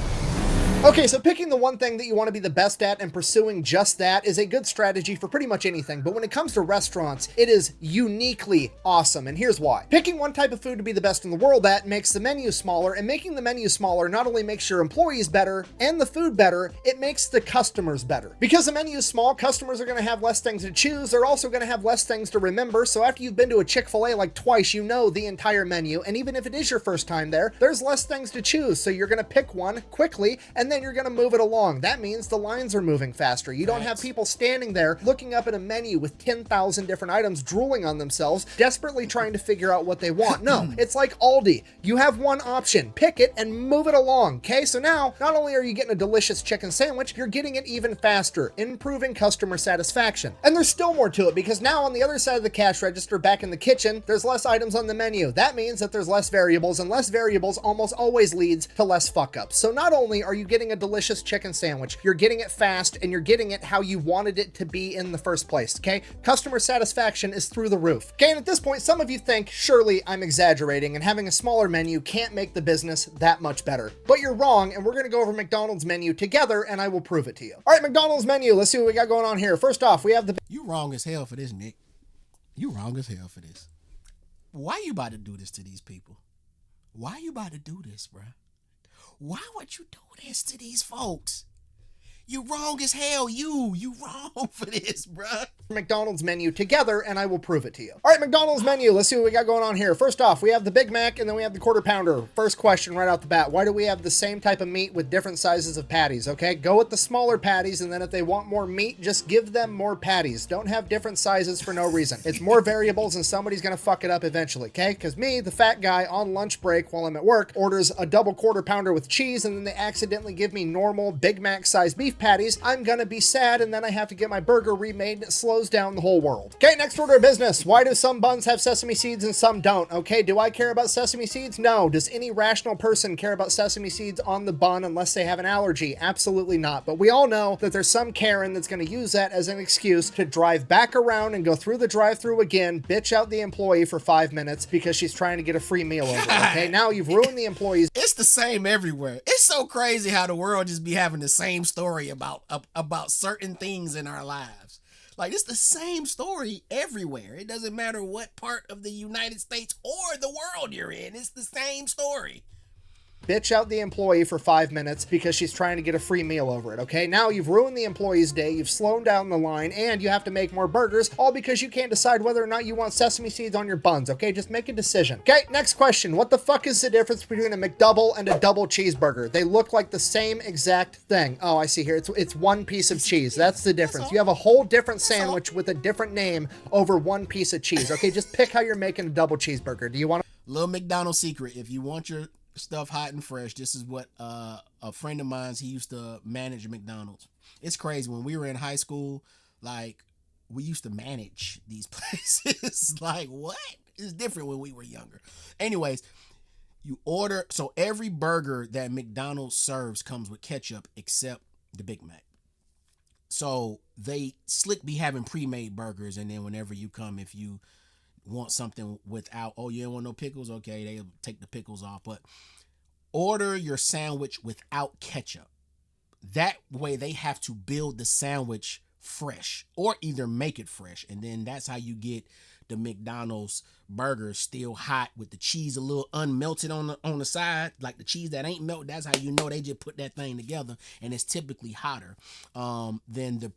Speaker 2: Okay, so picking the one thing that you want to be the best at and pursuing just that is a good strategy for pretty much anything, but when it comes to restaurants, it is uniquely awesome, and here's why. Picking one type of food to be the best in the world at makes the menu smaller, and making the menu smaller not only makes your employees better and the food better, it makes the customers better. Because the menu is small, customers are going to have less things to choose, they're also going to have less things to remember, so after you've been to a Chick-fil-A like twice, you know the entire menu, and even if it is your first time there, there's less things to choose, so you're going to pick one quickly, and then you're going to move it along. That means the lines are moving faster. You don't have people standing there looking up at a menu with 10,000 different items, drooling on themselves, desperately trying to figure out what they want. No, it's like Aldi. You have one option. Pick it and move it along, okay? So now, not only are you getting a delicious chicken sandwich, you're getting it even faster, improving customer satisfaction. And there's still more to it, because now on the other side of the cash register, back in the kitchen, there's less items on the menu. That means that there's less variables, and less variables almost always leads to less fuck-ups. So not only are you getting a delicious chicken sandwich, you're getting it fast, and you're getting it how you wanted it to be in the first place, okay? Customer satisfaction is through the roof. Okay, and at this point, some of you think, surely I'm exaggerating, and having a smaller menu can't make the business that much better. But you're wrong, and we're gonna go over McDonald's menu together, and I will prove it to you. All right, McDonald's menu, let's see what we got going on here. First off, we have the...
Speaker 1: You wrong as hell for this, Nick. You wrong as hell for this. Why you about to do this to these people? Why you about to do this, bruh? Why would you do this to these folks? You wrong as hell. You wrong for this, bruh.
Speaker 2: McDonald's menu together, and I will prove it to you. All right, McDonald's menu. Let's see what we got going on here. First off, we have the Big Mac, and then we have the Quarter Pounder. First question right off the bat. Why do we have the same type of meat with different sizes of patties, okay? Go with the smaller patties, and then if they want more meat, just give them more patties. Don't have different sizes for no reason. It's more variables, and somebody's gonna fuck it up eventually, okay? Because me, the fat guy, on lunch break while I'm at work, orders a double Quarter Pounder with cheese, and then they accidentally give me normal Big Mac size beef patties. I'm gonna be sad, and then I have to get my burger remade, and it slows down the whole world. Okay, next order of business. Why do some buns have sesame seeds and some don't? Okay, do I care about sesame seeds? No. Does any rational person care about sesame seeds on the bun unless they have an allergy? Absolutely not. But we all know that there's some Karen that's going to use that as an excuse to drive back around and go through the drive-thru again, bitch out the employee for 5 minutes because she's trying to get a free meal over it. Okay, now you've ruined the employee's.
Speaker 1: It's the same everywhere. It's so crazy how the world just be having the same story about certain things in our lives. Like, it's the same story everywhere. It doesn't matter what part of the United States or the world you're in. It's the same story.
Speaker 2: Bitch out the employee for 5 minutes because she's trying to get a free meal over it, okay? Now you've ruined the employee's day, you've slowed down the line, and you have to make more burgers, all because you can't decide whether or not you want sesame seeds on your buns, okay? Just make a decision. Okay, next question. What the fuck is the difference between a McDouble and a double cheeseburger? They look like the same exact thing. Oh, I see here. It's one piece of cheese. That's the difference. You have a whole different sandwich with a different name over one piece of cheese, okay? Just pick how you're making a double cheeseburger. Do you want to...
Speaker 1: Little McDonald's secret. If you want your stuff hot and fresh, this is what a friend of mine's, he used to manage McDonald's. It's crazy. When we were in high school, like, we used to manage these places. Like, what? It's different when we were younger. Anyways, you order, so every burger that McDonald's serves comes with ketchup except the Big Mac. So they slick be having pre-made burgers, and then whenever you come, if you want something without, oh, you don't want no pickles, okay, they'll take the pickles off. But order your sandwich without ketchup. That way they have to build the sandwich fresh or either make it fresh, and then that's how you get the McDonald's burger still hot with the cheese a little unmelted on the side, like the cheese that ain't melted. That's how you know they just put that thing together, and it's typically hotter than the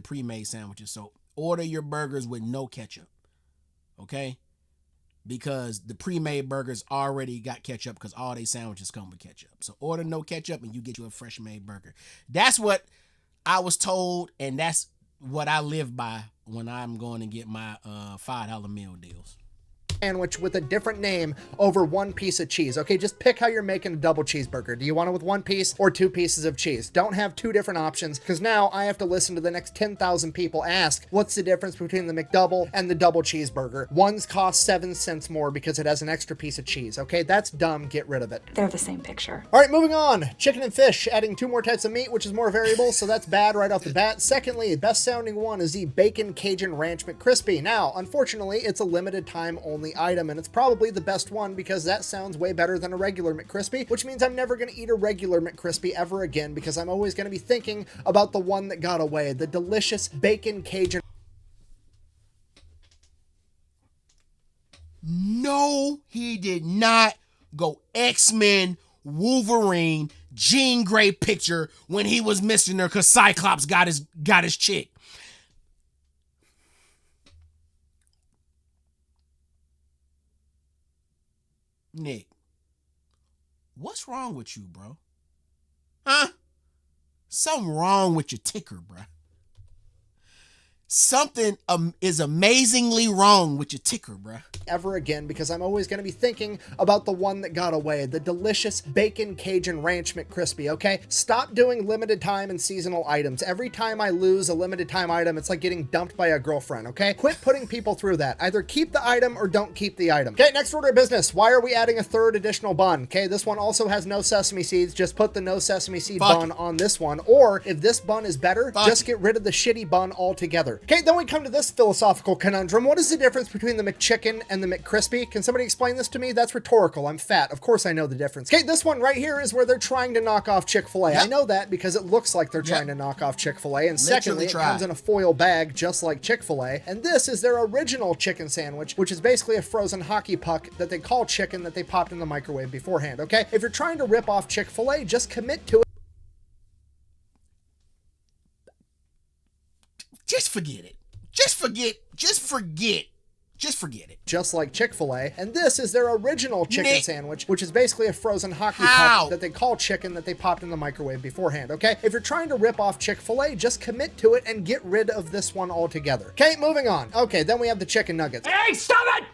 Speaker 1: pre-made sandwiches. So order your burgers with no ketchup. Okay, because the pre-made burgers already got ketchup because all they sandwiches come with ketchup. So order no ketchup and you get you a fresh made burger. That's what I was told, and that's what I live by when I'm going to get my $5 meal deals.
Speaker 2: Sandwich with a different name over one piece of cheese. Okay, just pick how you're making a double cheeseburger. Do you want it with one piece or two pieces of cheese? Don't have two different options, because now I have to listen to the next 10,000 people ask, what's the difference between the McDouble and the double cheeseburger? One's cost 7 cents more because it has an extra piece of cheese. Okay, that's dumb. Get rid of it.
Speaker 4: They're the same picture.
Speaker 2: All right, moving on. Chicken and fish, adding 2 more types of meat, which is more variable, so that's bad right off the bat. Secondly, best sounding one is the Bacon Cajun Ranch McCrispy. Now, unfortunately, it's a limited time only item, and it's probably the best one because that sounds way better than a regular McCrispy, which means I'm never going to eat a regular McCrispy ever again because I'm always going to be thinking about the one that got away, the delicious Bacon Cajun.
Speaker 1: No, he did not go X-Men, Wolverine, Jean Grey picture when he was missing her because Cyclops got his chick. Nick, what's wrong with you, bro? Huh? Something wrong with your ticker, bro. Something is amazingly wrong with your ticker, bruh.
Speaker 2: Ever again, because I'm always going to be thinking about the one that got away, the delicious Bacon Cajun Ranch McCrispy, okay? Stop doing limited time and seasonal items. Every time I lose a limited time item, it's like getting dumped by a girlfriend, okay? Quit putting people through that. Either keep the item or don't keep the item. Okay, next order of business. Why are we adding a third additional bun? Okay, this one also has no sesame seeds. Just put the no sesame seed bun on this one. Or if this bun is better, just get rid of the shitty bun altogether. Okay, then we come to this philosophical conundrum. What is the difference between the McChicken and the McCrispy? Can somebody explain this to me? That's rhetorical. I'm fat. Of course I know the difference. Okay, this one right here is where they're trying to knock off Chick-Fil-A.
Speaker 1: Yep.
Speaker 2: I know that because it looks like they're trying to knock off Chick-Fil-A. And secondly, it comes in a foil bag just like Chick-Fil-A. And this is their original chicken sandwich, which is basically a frozen hockey puck that they call chicken that they popped in the microwave beforehand, okay? If you're trying to rip off Chick-Fil-A, just commit to it.
Speaker 1: just forget it. Just forget it.
Speaker 2: Just like Chick-fil-A, and this is their original chicken
Speaker 1: Nick.
Speaker 2: sandwich, which is basically a frozen hockey
Speaker 1: How?
Speaker 2: puck that they call chicken that they popped in the microwave beforehand, okay? If you're trying to rip off Chick-fil-A, just commit to it and get rid of this one altogether. Okay, moving on. Okay, then we have the chicken nuggets.
Speaker 3: Hey, stop it!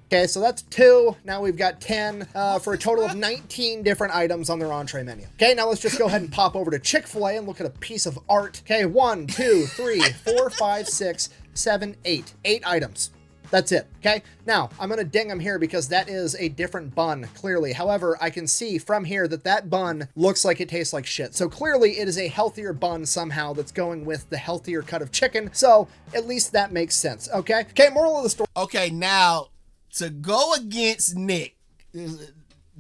Speaker 2: Okay, so that's 2. Now we've got 10 for a total of 19 different items on their entree menu. Okay, now let's just go ahead and pop over to Chick-fil-A and look at a piece of art. Okay, 1, 2, 3, 4, 5, 6, 7, 8. 8 items. That's it, okay? Now, I'm going to ding them here because that is a different bun, clearly. However, I can see from here that that bun looks like it tastes like shit. So clearly it is a healthier bun somehow that's going with the healthier cut of chicken. So at least that makes sense, okay? Okay, moral of the story.
Speaker 1: Okay, now to go against Nick,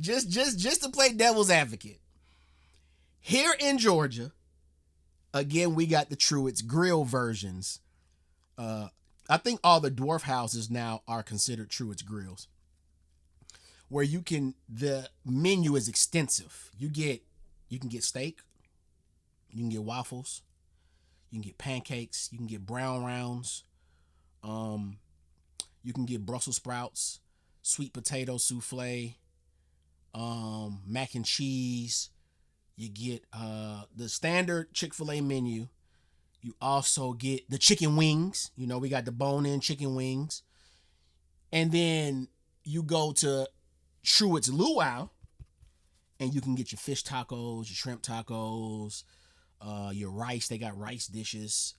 Speaker 1: just to play devil's advocate. Here in Georgia, again, we got the Truett's Grill versions. I think all the dwarf houses now are considered Truett's Grills, where the menu is extensive. You can get steak, you can get waffles, you can get pancakes, you can get brown rounds, you can get Brussels sprouts, sweet potato souffle, mac and cheese. You get the standard Chick-fil-A menu. You also get the chicken wings. You know, we got the bone-in chicken wings. And then you go to Truett's Luau, and you can get your fish tacos, your shrimp tacos, your rice. They got rice dishes.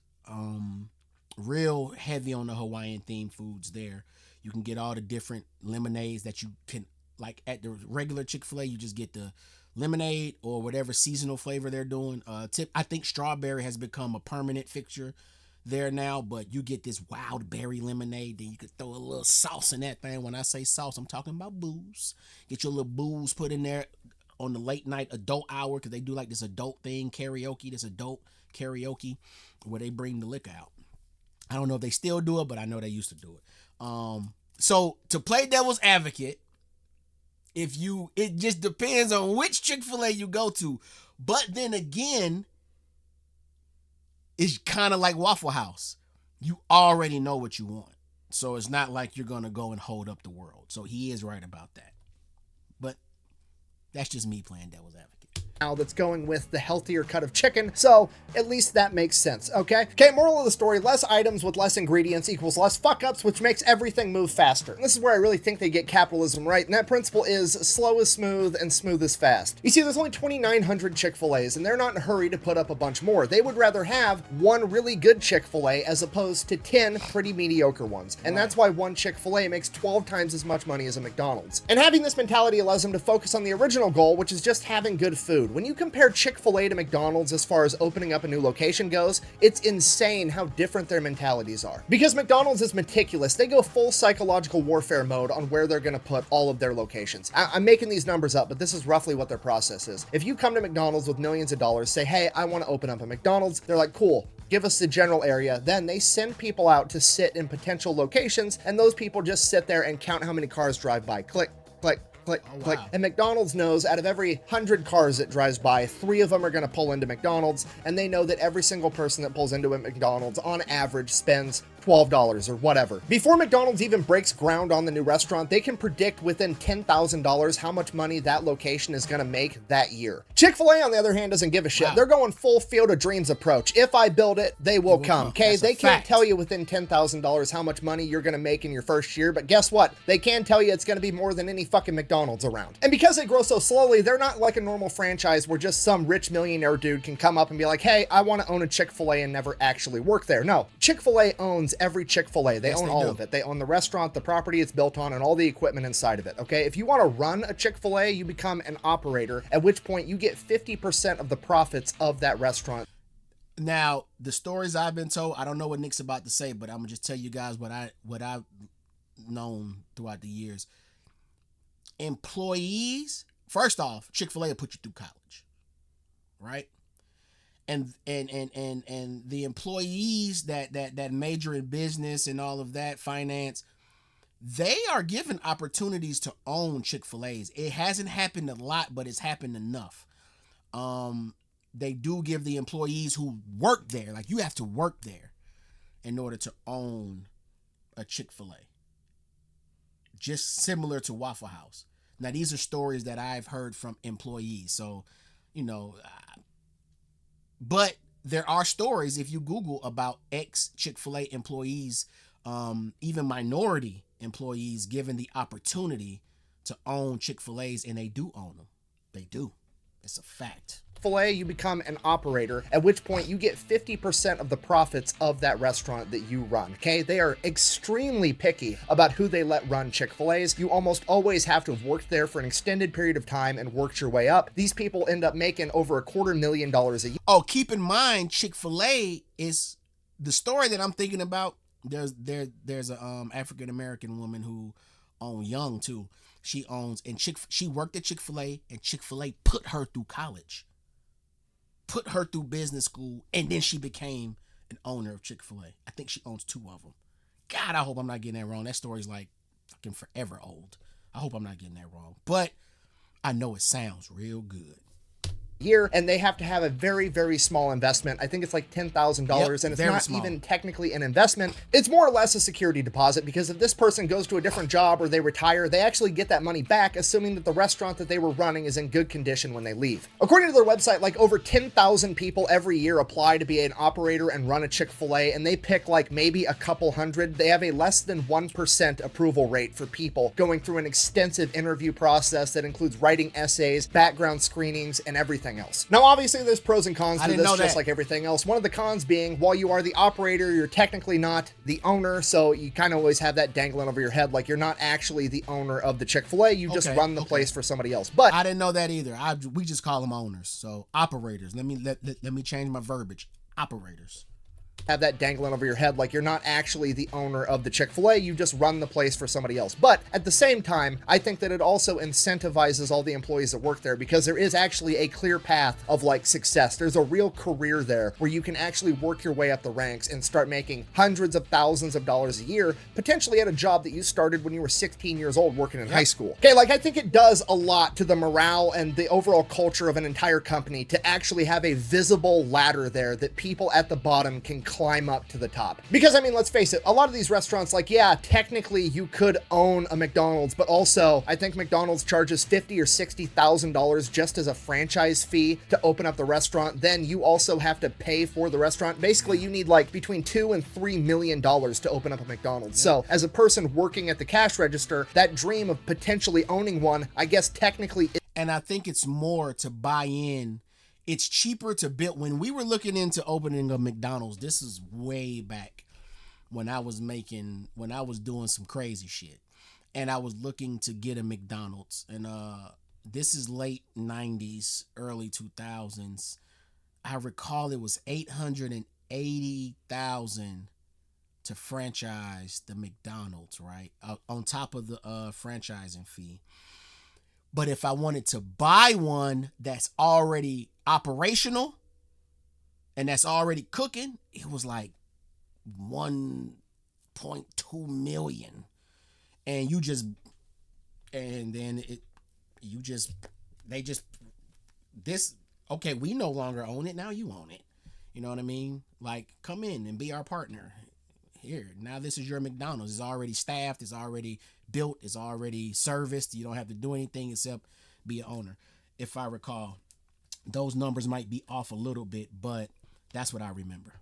Speaker 1: Real heavy on the Hawaiian themed foods there. You can get all the different lemonades that you can, like at the regular Chick-fil-A, you just get the lemonade or whatever seasonal flavor they're doing. I think strawberry has become a permanent fixture there now, but you get this wild berry lemonade, then you could throw a little sauce in that thing. When I say sauce, I'm talking about booze. Get your little booze put in there on the late night adult hour, because they do like this adult thing, this adult karaoke where they bring the liquor out. I don't know if they still do it, but I know they used to do it. So to play devil's advocate, it just depends on which Chick-fil-A you go to. But then again, it's kind of like Waffle House. You already know what you want. So it's not like you're going to go and hold up the world. So he is right about that. But that's just me playing devil's advocate.
Speaker 2: Now that's going with the healthier cut of chicken, so at least that makes sense, okay? Okay, moral of the story, less items with less ingredients equals less fuck-ups, which makes everything move faster. And this is where I really think they get capitalism right, and that principle is slow is smooth and smooth is fast. You see, there's only 2,900 Chick-fil-A's, and they're not in a hurry to put up a bunch more. They would rather have one really good Chick-fil-A as opposed to 10 pretty mediocre ones. And that's why one Chick-fil-A makes 12 times as much money as a McDonald's. And having this mentality allows them to focus on the original goal, which is just having good food. When you compare Chick-fil-A to McDonald's as far as opening up a new location goes, it's insane how different their mentalities are. Because McDonald's is meticulous, they go full psychological warfare mode on where they're gonna put all of their locations. I'm making these numbers up, but this is roughly what their process is. If you come to McDonald's with millions of dollars, say, hey, I wanna open up a McDonald's, they're like, cool, give us the general area. Then they send people out to sit in potential locations, and those people just sit there and count how many cars drive by. Click, click, click, click. And McDonald's knows out of every 100 cars that drives by, 3 of them are going to pull into McDonald's, and they know that every single person that pulls into a McDonald's on average spends $12 or whatever. Before McDonald's even breaks ground on the new restaurant, they can predict within $10,000 how much money that location is going to make that year. Chick-fil-A, on the other hand, doesn't give a shit. They're going full Field of Dreams approach. If I build it, they will come. Okay, they can't tell you within $10,000 how much money you're going to make in your first year, but guess what? They can tell you it's going to be more than any fucking McDonald's around. And because they grow so slowly, they're not like a normal franchise where just some rich millionaire dude can come up and be like, hey, I want to own a Chick-fil-A and never actually work there. No, Chick-fil-A owns every Chick-fil-A. They own all of it. They own the restaurant, the property it's built on, and all the equipment inside of it, okay? If you want to run a Chick-fil-A, you become an operator, at which point you get 50% of the profits of that restaurant.
Speaker 1: Now, the stories I've been told, I don't know what Nick's about to say, but I'm gonna just tell you guys what I've known throughout the years. Employees, first off, Chick-fil-A will put you through college, right? And the employees that major in business and all of that, finance, they are given opportunities to own Chick-fil-A's. It hasn't happened a lot, but it's happened enough. They do give the employees who work there, like you have to work there, in order to own a Chick-fil-A. Just similar to Waffle House. Now, these are stories that I've heard from employees. So, but there are stories, if you Google, about ex-Chick-fil-A employees, even minority employees given the opportunity to own Chick-fil-A's, and they do own them. They do. It's a fact.
Speaker 2: Chick-fil-A, you become an operator, at which point you get 50% of the profits of that restaurant that you run, okay? They are extremely picky about who they let run Chick-fil-A's. You almost always have to have worked there for an extended period of time and worked your way up. These people end up making over $250,000 a year.
Speaker 1: Oh, keep in mind, Chick-fil-A is the story that I'm thinking about. There's a African-American woman who owns Young too. She owns, and she worked at Chick-fil-A, and Chick-fil-A put her through college, put her through business school, and then she became an owner of Chick-fil-A. I think she owns 2 of them. God, I hope I'm not getting that wrong. That story's like fucking forever old. I hope I'm not getting that wrong. But I know it sounds real good.
Speaker 2: Year, and they have to have a very, very small investment. I think it's like $10,000, and it's not small. Even technically an investment. It's more or less a security deposit, because if this person goes to a different job or they retire, they actually get that money back, assuming that the restaurant that they were running is in good condition when they leave. According to their website, like over 10,000 people every year apply to be an operator and run a Chick-fil-A, and they pick like maybe a couple hundred. They have a less than 1% approval rate for people going through an extensive interview process that includes writing essays, background screenings, and everything else. Now, obviously, there's pros and cons to this, just like everything else. One of the cons being, while you are the operator, you're technically not the owner, so you kind of always have that dangling over your head, like you're not actually the owner of the Chick-fil-A, you just run the place for somebody else. But
Speaker 1: I didn't know that either. We just call them owners. So operators. Let me change my verbiage. Operators.
Speaker 2: Have that dangling over your head like you're not actually the owner of the Chick-fil-A, you just run the place for somebody else. But at the same time, I think that it also incentivizes all the employees that work there, because there is actually a clear path of like success. There's a real career there where you can actually work your way up the ranks and start making hundreds of thousands of dollars a year, potentially at a job that you started when you were 16 years old working in high school. Okay, like I think it does a lot to the morale and the overall culture of an entire company to actually have a visible ladder there that people at the bottom can climb up to the top. Because I mean, let's face it, a lot of these restaurants, like, yeah, technically you could own a McDonald's, but also I think McDonald's charges $50,000 or $60,000 just as a franchise fee to open up the restaurant. Then you also have to pay for the restaurant. Basically, you need like between $2 and $3 million to open up a McDonald's. So as a person working at the cash register, that dream of potentially owning one, I guess technically.
Speaker 1: And I think it's more to buy in. It's cheaper to build. When we were looking into opening a McDonald's, this is way back when I was doing some crazy shit, and I was looking to get a McDonald's, and this is late 90s, early 2000s. I recall it was $880,000 to franchise the McDonald's, right? On top of the franchising fee. But if I wanted to buy one that's already operational and that's already cooking, it was like 1.2 million. And okay, we no longer own it, now you own it. You know what I mean? Like, come in and be our partner. Here, now this is your McDonald's. It's already staffed, it's already built, it's already serviced. You don't have to do anything except be an owner. If I recall, those numbers might be off a little bit, but that's what I remember.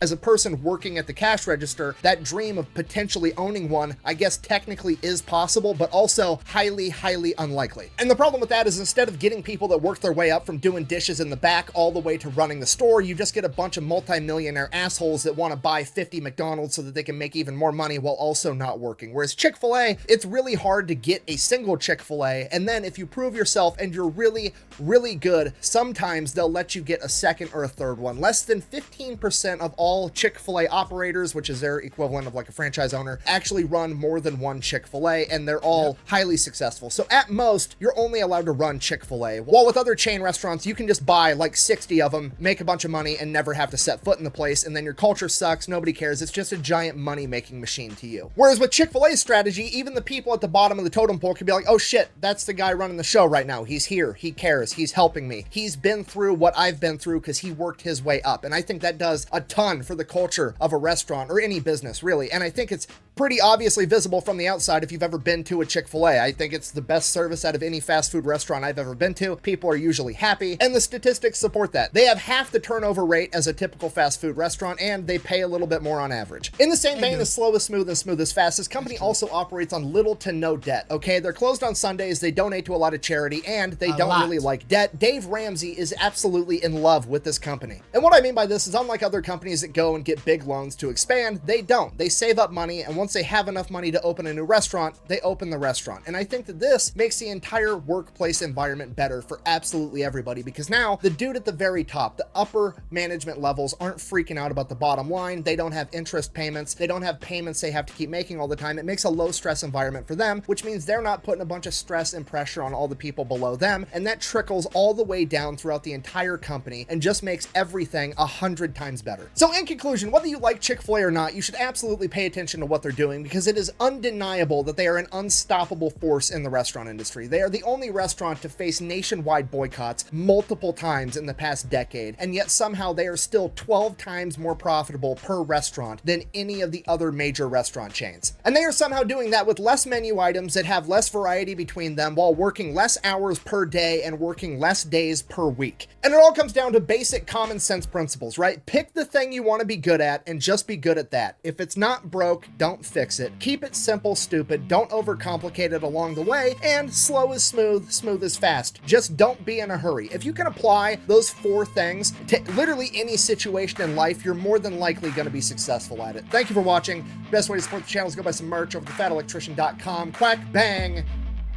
Speaker 2: As a person working at the cash register, that dream of potentially owning one, I guess technically is possible, but also highly, highly unlikely. And the problem with that is, instead of getting people that work their way up from doing dishes in the back all the way to running the store, you just get a bunch of multi-millionaire assholes that want to buy 50 McDonald's so that they can make even more money while also not working. Whereas Chick-fil-A, it's really hard to get a single Chick-fil-A, and then if you prove yourself and you're really, really good, sometimes they'll let you get a second or a third one. Less than 15% of all Chick-fil-A operators, which is their equivalent of like a franchise owner, actually run more than one Chick-fil-A, and they're all highly successful. So at most, you're only allowed to run Chick-fil-A. While with other chain restaurants, you can just buy like 60 of them, make a bunch of money, and never have to set foot in the place, and then your culture sucks, nobody cares, it's just a giant money-making machine to you. Whereas with Chick-fil-A's strategy, even the people at the bottom of the totem pole can be like, oh shit, that's the guy running the show right now. He's here, he cares, he's helping me. He's been through what I've been through because he worked his way up. And I think that does a ton bad for the culture of a restaurant or any business, really. And I think it's pretty obviously visible from the outside if you've ever been to a Chick-fil-A. I think it's the best service out of any fast food restaurant I've ever been to. People are usually happy, and the statistics support that. They have half the turnover rate as a typical fast food restaurant, and they pay a little bit more on average. In the same vein as slow is smooth and smooth is fast, this company also operates on little to no debt, okay? They're closed on Sundays, they donate to a lot of charity, and they don't really like debt. Dave Ramsey is absolutely in love with this company. And what I mean by this is, unlike other companies that go and get big loans to expand, they don't. They save up money, and once they have enough money to open a new restaurant, they open the restaurant. And I think that this makes the entire workplace environment better for absolutely everybody, because now the dude at the very top, the upper management levels, aren't freaking out about the bottom line. They don't have interest payments. They don't have payments they have to keep making all the time. It makes a low stress environment for them, which means they're not putting a bunch of stress and pressure on all the people below them. And that trickles all the way down throughout the entire company and just makes everything 100 times better. So in conclusion, whether you like Chick-fil-A or not, you should absolutely pay attention to what they're doing, because it is undeniable that they are an unstoppable force in the restaurant industry. They are the only restaurant to face nationwide boycotts multiple times in the past decade, and yet somehow they are still 12 times more profitable per restaurant than any of the other major restaurant chains. And they are somehow doing that with less menu items that have less variety between them, while working less hours per day and working less days per week. And it all comes down to basic common sense principles, right? Pick the thing you want to be good at and just be good at that. If it's not broke, don't fix it. Keep it simple, stupid. Don't overcomplicate it along the way. And slow is smooth, smooth is fast. Just don't be in a hurry. If you can apply those 4 things to literally any situation in life, you're more than likely going to be successful at it. Thank you for watching. Best way to support the channel is go buy some merch over at thefatelectrician.com. Quack, bang,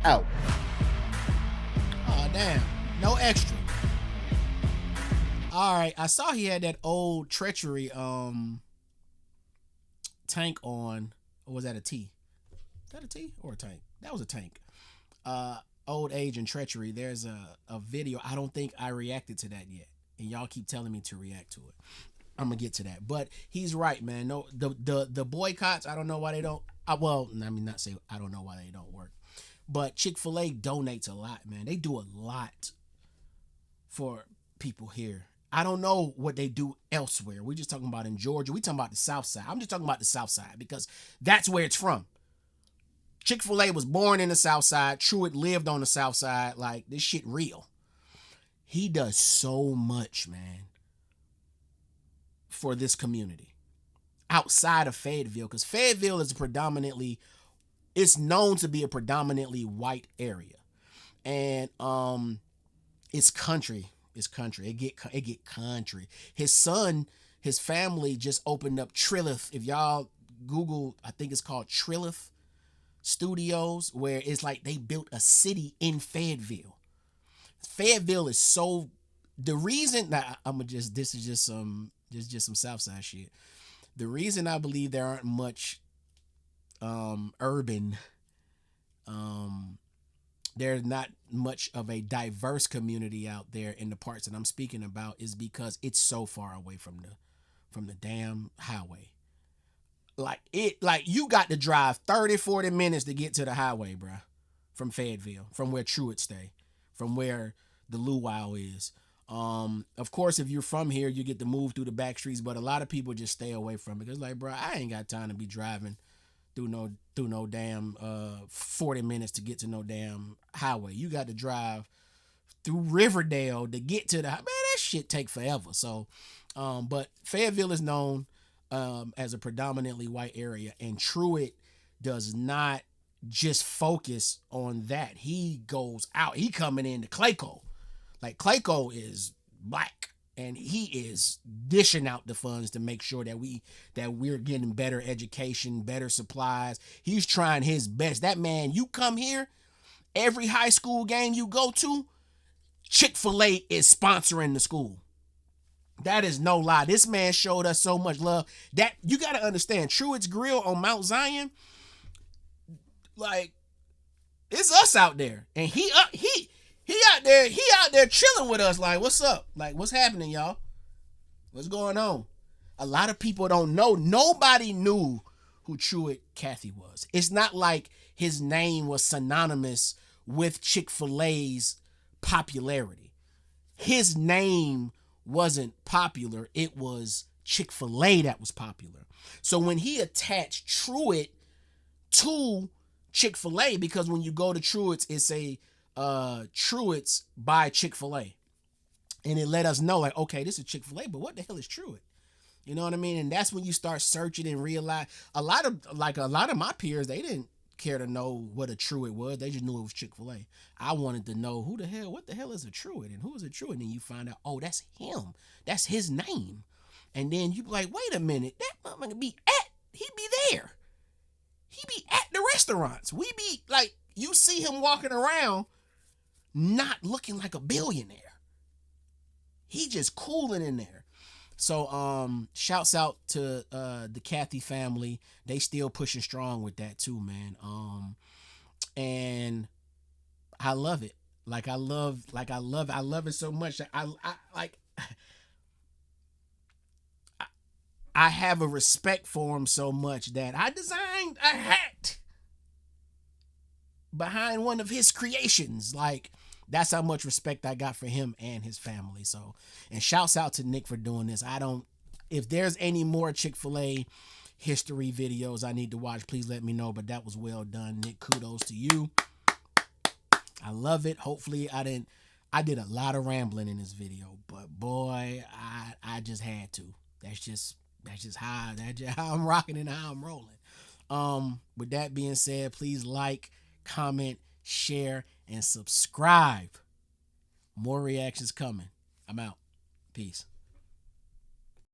Speaker 2: out.
Speaker 1: Oh, damn. No extra. All right. I saw he had that old treachery tank on. Or was that a T? Is that a T or a tank? That was a tank. Old age and treachery. There's a video. I don't think I reacted to that yet. And y'all keep telling me to react to it. I'm gonna get to that. But he's right, man. No, the boycotts, I don't know why they don't. Not say I don't know why they don't work. But Chick-fil-A donates a lot, man. They do a lot for people here. I don't know what they do elsewhere. We're just talking about in Georgia. We're talking about the South Side. I'm just talking about the South Side because that's where it's from. Chick-fil-A was born in the South Side. Truett lived on the South Side. Like, this shit real. He does so much, man, for this community outside of Fayetteville, because Fayetteville is it's known to be a predominantly white area, and it's country. It's country. It get country. His family just opened up Trilith. If y'all Google, I think it's called Trilith Studios, where it's like they built a city in Fayetteville. Fayetteville is so, the reason that this is just some Southside shit. The reason I believe there aren't much urban, there's not much of a diverse community out there in the parts that I'm speaking about is because it's so far away from the damn highway. Like you got to drive 30-40 minutes to get to the highway, bruh, from Fayetteville, from where Truett stay, from where the luau is. Of course, if you're from here, you get to move through the back streets, but a lot of people just stay away from it. It's like, bro, I ain't got time to be driving through no damn 40 minutes to get to no damn highway. You got to drive through Riverdale to get to that shit take forever. So, but Fayetteville is known as a predominantly white area, and Truett does not just focus on that. He goes out. He coming into Clayco. Like, Clayco is black, and he is dishing out the funds to make sure that we're getting better education, better supplies. He's trying his best. That man, you come here, every high school game you go to, Chick-fil-A is sponsoring the school. That is no lie. This man showed us so much love. That you got to understand, Truett's Grill on Mount Zion, like, it's us out there, and he out there chilling with us. Like, what's up? Like, what's happening, y'all? What's going on? A lot of people don't know. Nobody knew who Truett Cathy was. It's not like his name was synonymous with Chick-fil-A's popularity. His name wasn't popular. It was Chick-fil-A that was popular. So when he attached Truett to Chick-fil-A, because when you go to Truett's, it's a Truett's by Chick-fil-A. And it let us know, like, okay, this is Chick-fil-A, but what the hell is Truett? You know what I mean? And that's when you start searching and realize a lot of my peers, they didn't care to know what a Truett was. They just knew it was Chick-fil-A. I wanted to know what the hell is a Truett, and who is a Truett? And then you find out, oh, that's him. That's his name. And then you be like, wait a minute, that motherfucker he be there. He be at the restaurants. We be like, you see him walking around not looking like a billionaire. He just cooling in there. So shouts out to the Kathy family. They still pushing strong with that too, man. And I love it. I love it so much. I have a respect for him so much that I designed a hat behind one of his creations. Like, that's how much respect I got for him and his family. So, and shouts out to Nick for doing this. If there's any more Chick-fil-A history videos I need to watch, please let me know. But that was well done, Nick. Kudos to you. I love it. Hopefully I did a lot of rambling in this video, but boy, I just had to. That's just how I'm rocking and how I'm rolling. With that being said, please like, comment, share, and subscribe. More reactions coming. I'm out. Peace.